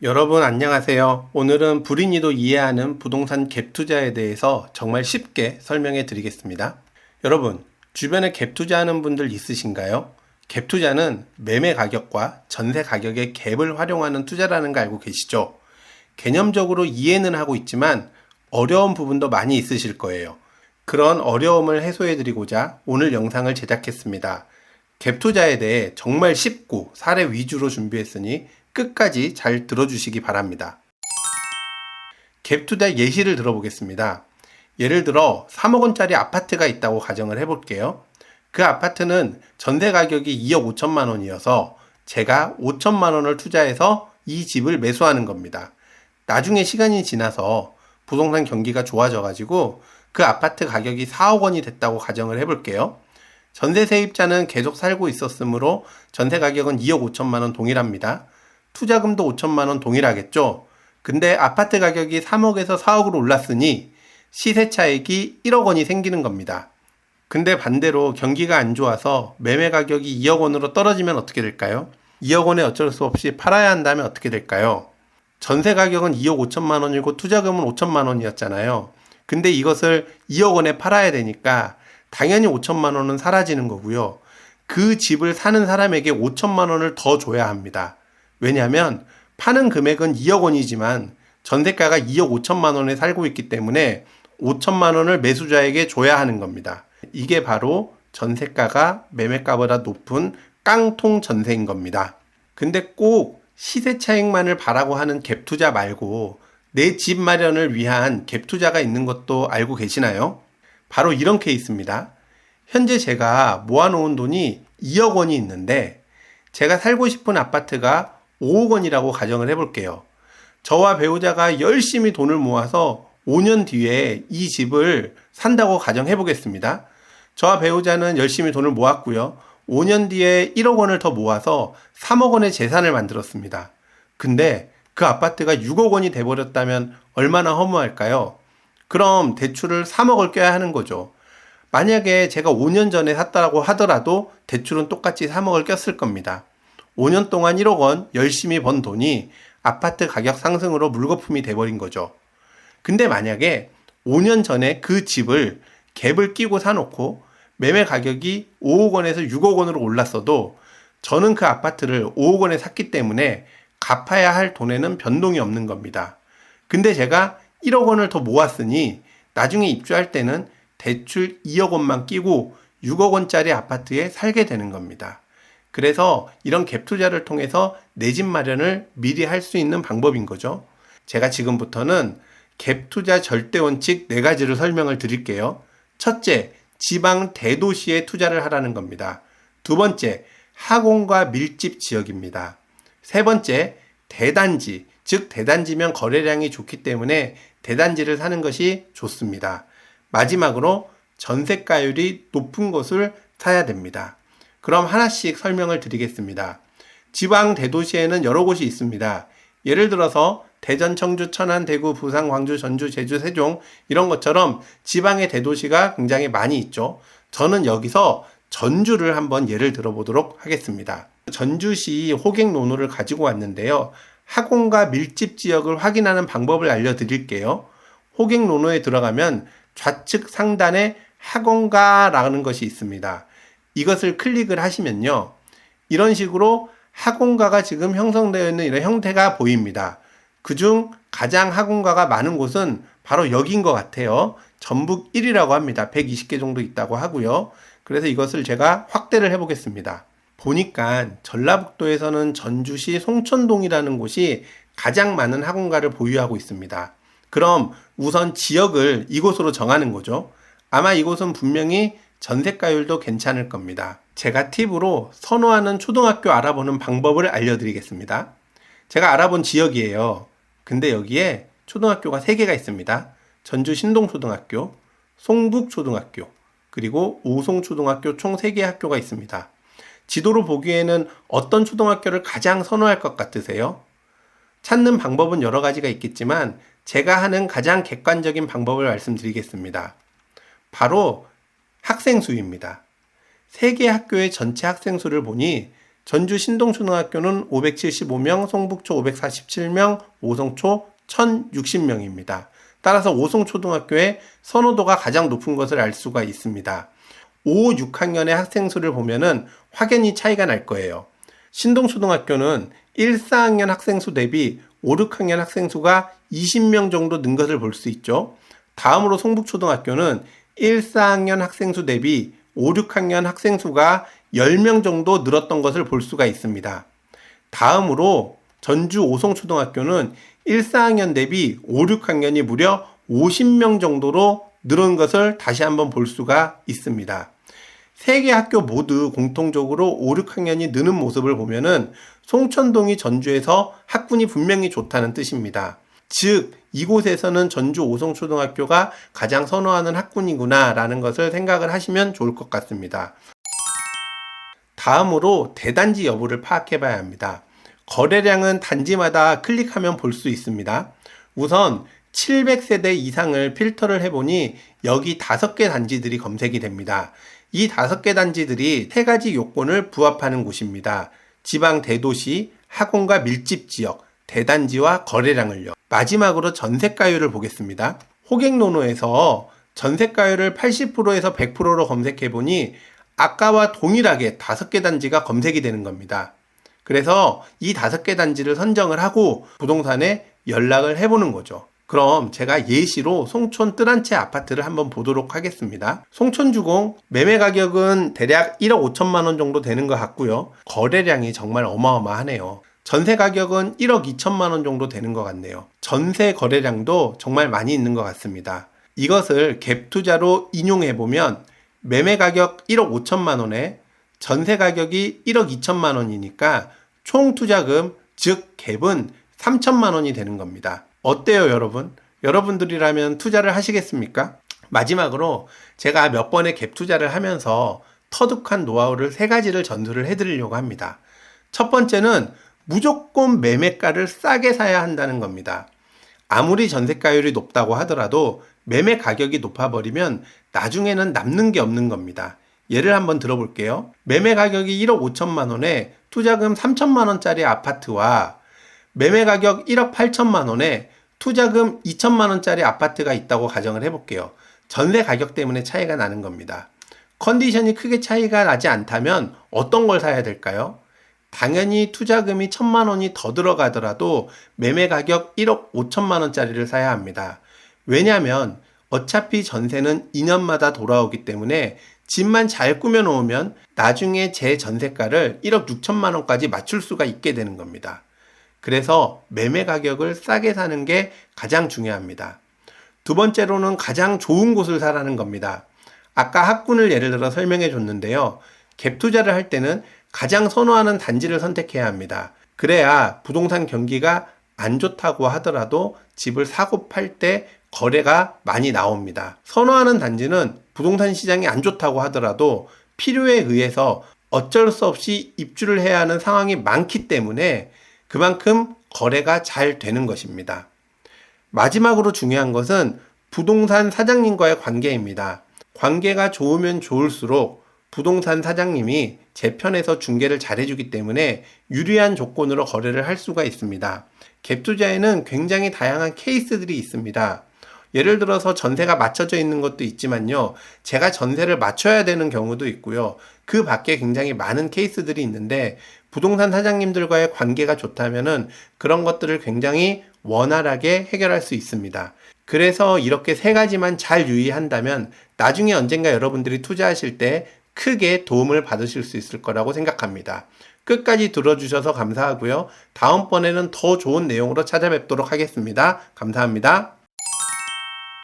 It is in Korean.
여러분 안녕하세요. 오늘은 불인이도 이해하는 부동산 갭 투자에 대해서 정말 쉽게 설명해 드리겠습니다. 여러분, 주변에 갭 투자하는 분들 있으신가요? 갭 투자는 매매 가격과 전세 가격의 갭을 활용하는 투자라는 거 알고 계시죠? 개념적으로 이해는 하고 있지만 어려운 부분도 많이 있으실 거예요. 그런 어려움을 해소해 드리고자 오늘 영상을 제작했습니다. 갭 투자에 대해 정말 쉽고 사례 위주로 준비했으니 끝까지 잘 들어주시기 바랍니다. 갭 투자 예시를 들어보겠습니다. 예를 들어 3억 원짜리 아파트가 있다고 가정을 해볼게요. 그 아파트는 전세 가격이 2억 5천만 원이어서 제가 5천만 원을 투자해서 이 집을 매수하는 겁니다. 나중에 시간이 지나서 부동산 경기가 좋아져가지고 그 아파트 가격이 4억 원이 됐다고 가정을 해볼게요. 전세 세입자는 계속 살고 있었으므로 전세 가격은 2억 5천만 원 동일합니다. 투자금도 5천만 원 동일하겠죠? 근데 아파트 가격이 3억에서 4억으로 올랐으니 시세 차익이 1억 원이 생기는 겁니다. 근데 반대로 경기가 안 좋아서 매매 가격이 2억 원으로 떨어지면 어떻게 될까요? 2억 원에 어쩔 수 없이 팔아야 한다면 어떻게 될까요? 전세 가격은 2억 5천만 원이고 투자금은 5천만 원이었잖아요. 근데 이것을 2억 원에 팔아야 되니까 당연히 5천만 원은 사라지는 거고요. 그 집을 사는 사람에게 5천만 원을 더 줘야 합니다. 왜냐하면 파는 금액은 2억 원이지만 전세가가 2억 5천만 원에 살고 있기 때문에 5천만 원을 매수자에게 줘야 하는 겁니다. 이게 바로 전세가가 매매가보다 높은 깡통 전세인 겁니다. 근데 꼭 시세 차익만을 바라고 하는 갭 투자 말고 내 집 마련을 위한 갭 투자가 있는 것도 알고 계시나요? 바로 이런 케이스입니다. 현재 제가 모아놓은 돈이 2억 원이 있는데 제가 살고 싶은 아파트가 5억 원이라고 가정을 해볼게요. 저와 배우자가 열심히 돈을 모아서 5년 뒤에 이 집을 산다고 가정해보겠습니다. 저와 배우자는 열심히 돈을 모았고요. 5년 뒤에 1억 원을 더 모아서 3억 원의 재산을 만들었습니다. 근데 그 아파트가 6억 원이 돼버렸다면 얼마나 허무할까요? 그럼 대출을 3억을 껴야 하는 거죠. 만약에 제가 5년 전에 샀다고 하더라도 대출은 똑같이 3억을 꼈을 겁니다. 5년 동안 1억 원 열심히 번 돈이 아파트 가격 상승으로 물거품이 돼버린 거죠. 근데 만약에 5년 전에 그 집을 갭을 끼고 사놓고 매매 가격이 5억 원에서 6억 원으로 올랐어도 저는 그 아파트를 5억 원에 샀기 때문에 갚아야 할 돈에는 변동이 없는 겁니다. 근데 제가 1억 원을 더 모았으니 나중에 입주할 때는 대출 2억 원만 끼고 6억 원짜리 아파트에 살게 되는 겁니다. 그래서 이런 갭 투자를 통해서 내 집 마련을 미리 할 수 있는 방법인 거죠. 제가 지금부터는 갭 투자 절대 원칙 4가지를 설명을 드릴게요. 첫째, 지방 대도시에 투자를 하라는 겁니다. 두 번째, 하공과 밀집 지역입니다. 세 번째, 대단지, 즉 대단지면 거래량이 좋기 때문에 대단지를 사는 것이 좋습니다. 마지막으로 전세가율이 높은 곳을 사야 됩니다. 그럼 하나씩 설명을 드리겠습니다. 지방 대도시에는 여러 곳이 있습니다. 예를 들어서 대전, 청주, 천안, 대구, 부산, 광주, 전주, 제주, 세종 이런 것처럼 지방의 대도시가 굉장히 많이 있죠. 저는 여기서 전주를 한번 예를 들어보도록 하겠습니다. 전주시 호객 논호를 가지고 왔는데요. 하공과 밀집 지역을 확인하는 방법을 알려드릴게요. 호객 논호에 들어가면 좌측 상단에 하공가라는 것이 있습니다. 이것을 클릭을 하시면요. 이런 식으로 하공가가 지금 형성되어 있는 이런 형태가 보입니다. 그중 가장 하공가가 많은 곳은 바로 여기인 것 같아요. 전북 1위라고 합니다. 120개 정도 있다고 하고요. 그래서 이것을 제가 확대를 해보겠습니다. 보니까 전라북도에서는 전주시 송천동이라는 곳이 가장 많은 하공가를 보유하고 있습니다. 그럼 우선 지역을 이곳으로 정하는 거죠. 아마 이곳은 분명히 전세가율도 괜찮을 겁니다. 제가 팁으로 선호하는 초등학교 알아보는 방법을 알려드리겠습니다. 제가 알아본 지역이에요. 근데 여기에 초등학교가 3개가 있습니다. 전주 신동초등학교, 송북초등학교, 그리고 오송초등학교 총 3개의 학교가 있습니다. 지도로 보기에는 어떤 초등학교를 가장 선호할 것 같으세요? 찾는 방법은 여러 가지가 있겠지만 제가 하는 가장 객관적인 방법을 말씀드리겠습니다. 바로 학생 수입니다. 3개 학교의 전체 학생 수를 보니 전주 신동초등학교는 575명, 송북초 547명, 오송초 1060명입니다. 따라서 오송초등학교의 선호도가 가장 높은 것을 알 수가 있습니다. 5, 6학년의 학생 수를 보면은 확연히 차이가 날 거예요. 신동초등학교는 1, 4학년 학생 수 대비 5, 6학년 학생 수가 20명 정도 는 것을 볼 수 있죠. 다음으로 송북초등학교는 1, 4학년 학생 수 대비 5, 6학년 학생 수가 10명 정도 늘었던 것을 볼 수가 있습니다. 다음으로 전주 오송초등학교는 1, 4학년 대비 5, 6학년이 무려 50명 정도로 늘은 것을 다시 한번 볼 수가 있습니다. 세 개 학교 모두 공통적으로 5, 6학년이 느는 모습을 보면은 송천동이 전주에서 학군이 분명히 좋다는 뜻입니다. 즉, 이곳에서는 전주 오송초등학교가 가장 선호하는 학군이구나 라는 것을 생각을 하시면 좋을 것 같습니다. 다음으로 대단지 여부를 파악해 봐야 합니다. 거래량은 단지마다 클릭하면 볼 수 있습니다. 우선 700세대 이상을 필터를 해보니 여기 5개 단지들이 검색이 됩니다. 이 5개 단지들이 3가지 요건을 부합하는 곳입니다. 지방 대도시, 학원과 밀집 지역, 대단지와 거래량을요. 마지막으로 전세가율을 보겠습니다. 호객노노에서 전세가율을 80%에서 100%로 검색해보니 아까와 동일하게 5개 단지가 검색이 되는 겁니다. 그래서 이 5개 단지를 선정을 하고 부동산에 연락을 해보는 거죠. 그럼 제가 예시로 송촌 뜰한채 아파트를 한번 보도록 하겠습니다. 송촌주공 매매 가격은 대략 1억 5천만 원 정도 되는 것 같고요. 거래량이 정말 어마어마하네요. 전세 가격은 1억 2천만 원 정도 되는 것 같네요. 전세 거래량도 정말 많이 있는 것 같습니다. 이것을 갭 투자로 인용해보면 매매 가격 1억 5천만 원에 전세 가격이 1억 2천만 원이니까 총 투자금, 즉 갭은 3천만 원이 되는 겁니다. 어때요, 여러분? 여러분들이라면 투자를 하시겠습니까? 마지막으로 제가 몇 번의 갭 투자를 하면서 터득한 노하우를 3가지를 전수를 해드리려고 합니다. 첫 번째는 무조건 매매가를 싸게 사야 한다는 겁니다. 아무리 전세가율이 높다고 하더라도 매매 가격이 높아버리면 나중에는 남는 게 없는 겁니다. 예를 한번 들어볼게요. 매매 가격이 1억 5천만 원에 투자금 3천만 원짜리 아파트와 매매 가격 1억 8천만 원에 투자금 2천만 원짜리 아파트가 있다고 가정을 해볼게요. 전세 가격 때문에 차이가 나는 겁니다. 컨디션이 크게 차이가 나지 않다면 어떤 걸 사야 될까요? 당연히 투자금이 1천만 원이 더 들어가더라도 매매 가격 1억 5천만 원짜리를 사야 합니다. 왜냐하면 어차피 전세는 2년마다 돌아오기 때문에 집만 잘 꾸며놓으면 나중에 제 전세가를 1억 6천만 원까지 맞출 수가 있게 되는 겁니다. 그래서 매매 가격을 싸게 사는 게 가장 중요합니다. 두 번째로는 가장 좋은 곳을 사라는 겁니다. 아까 학군을 예를 들어 설명해 줬는데요. 갭 투자를 할 때는 가장 선호하는 단지를 선택해야 합니다. 그래야 부동산 경기가 안 좋다고 하더라도 집을 사고 팔 때 거래가 많이 나옵니다. 선호하는 단지는 부동산 시장이 안 좋다고 하더라도 필요에 의해서 어쩔 수 없이 입주를 해야 하는 상황이 많기 때문에 그만큼 거래가 잘 되는 것입니다. 마지막으로 중요한 것은 부동산 사장님과의 관계입니다. 관계가 좋으면 좋을수록 부동산 사장님이 제 편에서 중개를 잘해주기 때문에 유리한 조건으로 거래를 할 수가 있습니다. 갭 투자에는 굉장히 다양한 케이스들이 있습니다. 예를 들어서 전세가 맞춰져 있는 것도 있지만요. 제가 전세를 맞춰야 되는 경우도 있고요. 그 밖에 굉장히 많은 케이스들이 있는데 부동산 사장님들과의 관계가 좋다면은 그런 것들을 굉장히 원활하게 해결할 수 있습니다. 그래서 이렇게 3가지만 잘 유의한다면 나중에 언젠가 여러분들이 투자하실 때 크게 도움을 받으실 수 있을 거라고 생각합니다. 끝까지 들어주셔서 감사하고요. 다음번에는 더 좋은 내용으로 찾아뵙도록 하겠습니다. 감사합니다.